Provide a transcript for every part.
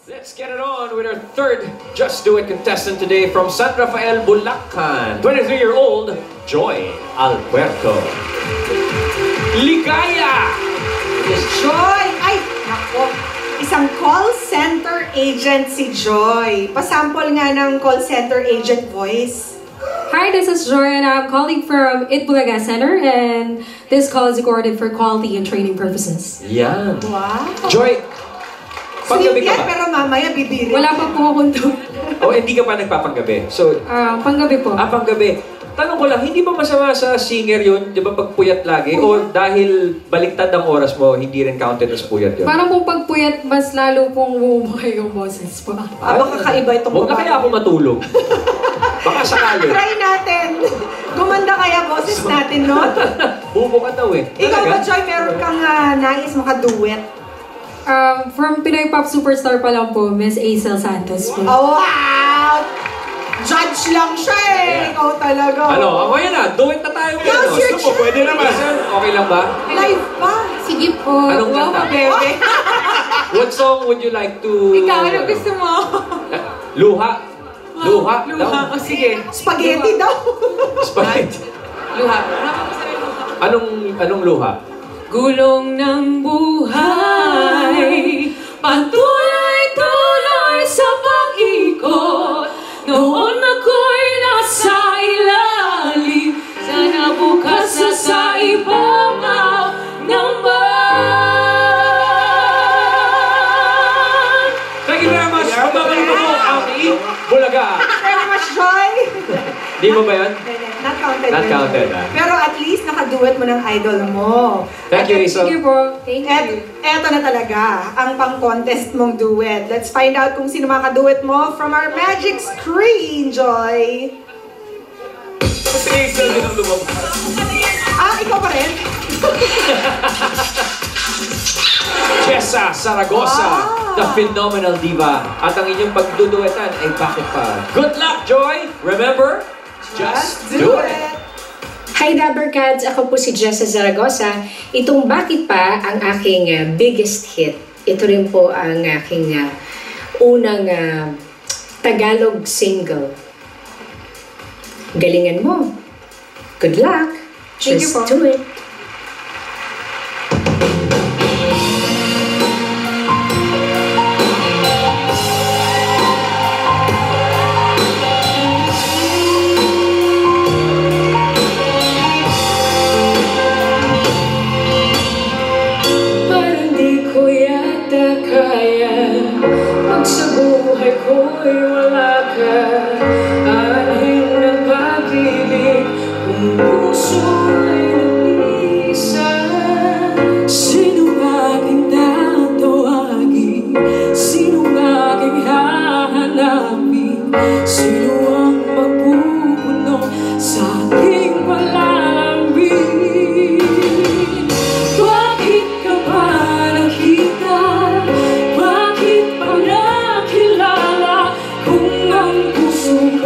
Let's get it on with our third Just Do It contestant today from San Rafael, Bulacan. 23-year-old Joy Alpuerto. Ligaya! Yes, Joy! Ay, nako. Isang call center agent si Joy. Pasample nga ng call center agent voice. Hi, this is Joy and I'm calling from Itbulaga Center and this call is recorded for quality and training purposes. Yan. Wow. Joy, panggabi ka ba? Pero mamaya bibiri. Wala pa po akong doon. O, hindi ka pa nagpapanggabi? So, panggabi po. panggabi. Tanong ko lang, hindi ba masama sa singer yun? Di ba pagpuyat lagi? O dahil baliktad ang oras mo, hindi rin counted as puyat yun? Parang kung pagpuyat, mas lalo pong bumuhay yung boses po. Baka kakaiba itong Huwag na kaya ako matulog. Baka sakali. Try natin. Gumanda kaya boses natin, no? Bubo ka daw eh. Ikaw ba, Joy, meron kang nais makaduet? From Pinoy Pop Superstar pa lang po, Miss Aisel Santos po. Oh, wow! Judge lang siya eh! Yeah. Ikaw talaga. Ano? Ako yan na. Duet na tayo. Now's your Gusto mo, pwede naman. Okay lang ba? Live pa! Sige po. Anong Wow, kanta? bebe. What song would you like to... Ikaw, ano gusto mo? Luha. Luha. Luha. O sige. Spaghetti daw. Spaghetti. Luha. Anong luha? Gulong ng buhay, patuloy-tuloy sa pag-ikot. Noon ako'y nasa ilalim, sana bukas na sa ibabaw naman. Thank you very much. Pagbabalito mo ang Bulaga. Very much, Joy. Di mo ba yan? Not counted. Not counted, Pero at least nakaduet mo ng idol mo. Thank you, Isol. Sige po. Thank you. Eto na talaga, ang pang-contest mong duet. Let's find out kung sino makaduet mo from our magic screen, Joy. Si Isol din ang lumabas. Ikaw pa rin? Jessa Zaragoza, the phenomenal diva. At ang inyong pagduduetan ay bakit pa? Good luck, Joy! Remember, just do it! Hi Dabbercats! Ako po si Jessa Zaragoza. Itong Bakit Pa ang aking biggest hit. Ito rin po ang aking unang Tagalog single. Galingan mo. Good luck! Thank you Just po. do it! Sa buhay ko'y wala ka, anhin ng pag-ibig, kung puso ay nag-iisa. Sinong aking tatawagin? Sinong aking hahanapin? Sino ang magpupuno sa aking palalambing? Bakit ka ba nakita? Bakit pa nakilala kung ang puso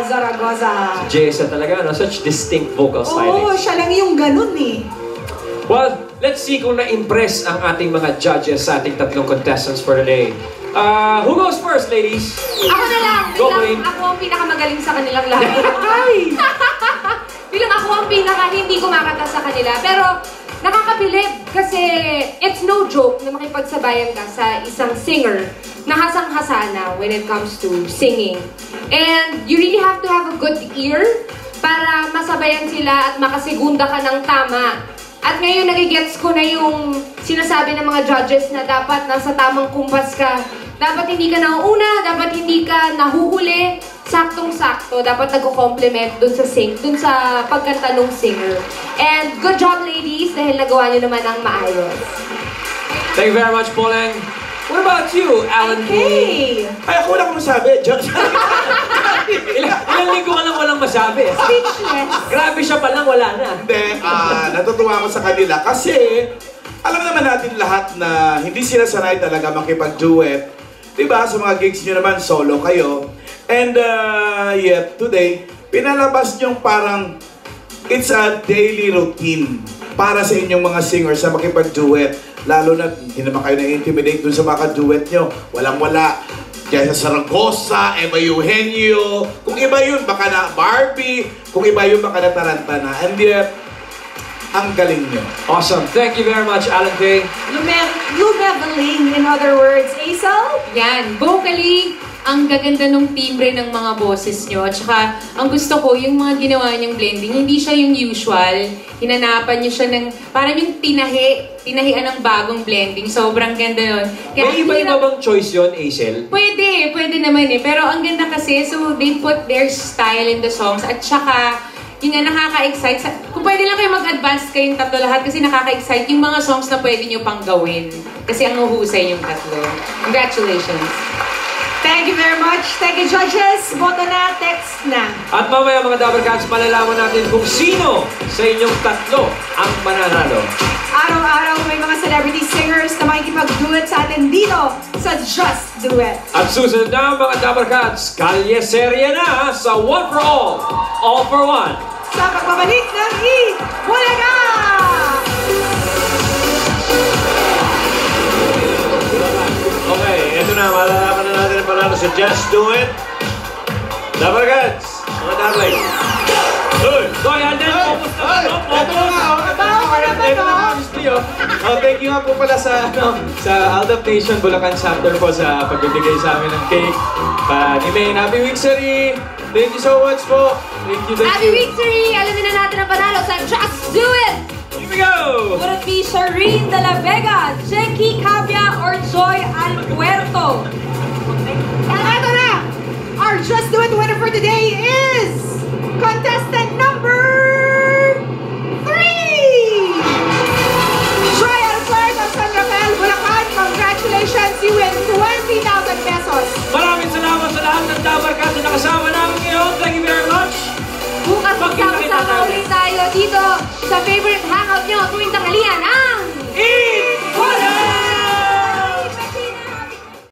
Zaragoza. Jessa talaga, no? Such distinct vocal Oo, stylings. siya lang yung ganun eh. Well, let's see kung na-impress ang ating mga judges sa ating tatlong contestants for today. Who goes first, ladies? Ako na lang. Go, Bilang Queen. ako ang pinakamagaling sa kanilang lahat. Ay! Bilang ako ang pinaka hindi kumakanta sa kanila. Pero nakakabilib kasi it's no joke na makipagsabayan ka sa isang singer na hasang-hasa na when it comes to singing. And you really have to have a good ear para masabayan sila at makasigunda ka ng tama. At ngayon nagigets ko na yung sinasabi ng mga judges na dapat nasa tamang kumpas ka. Dapat hindi ka nauuna, dapat hindi ka nahuhuli, saktong-sakto. Dapat nagko-compliment dun sa pagkanta ng singer. And good job ladies dahil nagawa nyo naman ang maayos. Thank you very much, Poleng. What about you, Alan K? Hey! Ay, ako wala akong masabi. Ilang linggo ka lang walang masabi. Speechless. Grabe siya palang, wala na. Hindi, natutuwa ako sa kanila kasi alam naman natin lahat na hindi sila sanay talaga makipag-duet. Diba? Sa mga gigs nyo naman, solo kayo. And yet, today, pinalabas nyo parang it's a daily routine para sa inyong mga singers sa makipag-duet. Lalo na, hindi naman kayo na-intimidate dun sa mga duet nyo. Walang-wala. Jessa Zaragoza, Eva Eugenio. Kung iba yun, baka na Barbie. Kung iba yun, baka na Tarantana. And yet, ang galing nyo. Awesome. Thank you very much, Alan K. Lumeveling, in other words. Aisel? Yan, vocally, ang gaganda ng timbre ng mga boses nyo. At saka, ang gusto ko, yung mga ginawa nyong blending, hindi siya yung usual. Hinanapan nyo siya ng, parang yung tinahian ng bagong blending. Sobrang ganda nun. May iba-iba bang choice yun, Aisel? Pwede naman eh. Pero ang ganda kasi, so they put their style in the songs. At saka, yung nga nakaka-excite. Kung pwede lang kayo mag-advance kayong tatlo lahat kasi nakaka-excite yung mga songs na pwede nyo pang gawin. Kasi ang uhusay yung tatlo. Congratulations! Thank you very much. Thank you, judges. Boto na, text na. At mamaya mga Dabber Cats, malalaman natin kung sino sa inyong tatlo ang mananalo. Araw-araw may mga celebrity singers na makikipag-duet sa atin dito sa Just Do It. At susunod na mga Dabber Cats, kalye serye na sa One for All for One. Sa pagbabalik ng Bulaga! Okay, ito na. Malalaman na natin ang panalo sa Just Do It. Dabber Cats, mga darling. Hoy! So yan din, focus na ba? Ito na nga, thank you nga po pala sa Adaptation Bulacan chapter po sa pagbibigay sa amin ng cake. Ni Maine, happy Victory! Thank you so much po. Thank you. Happy victory! Alamin na natin ang panalo sa Just Do It! Here we go! Would it be Shireen de la Vega, Jackie Cavia, or Joy Alpuerto? And ito na! Our Just Do It winner for today is contestant number 3! Joy Alpuerto, San Rafael, Bulacan. Congratulations! You win 20,000 pesos. Maraming salamat sa lahat ng Dabber Cats na nakasama namin ngayon. Thank you very much. Bukas magsama-sama ulit tayo dito sa favorite hangout nyo tuwing tanghalian ang Eat!